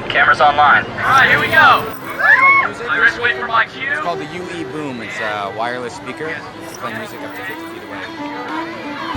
Cameras online. Alright, here we go. I just wait for my cue. It's called the UE Boom. It's a wireless speaker. It's playing music up to 50 feet away.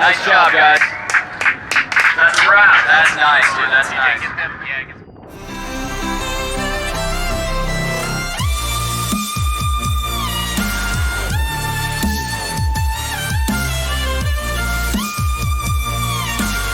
Nice job, guys. That's a wrap. That's nice, dude. That's Yeah, nice. get them. Yeah, get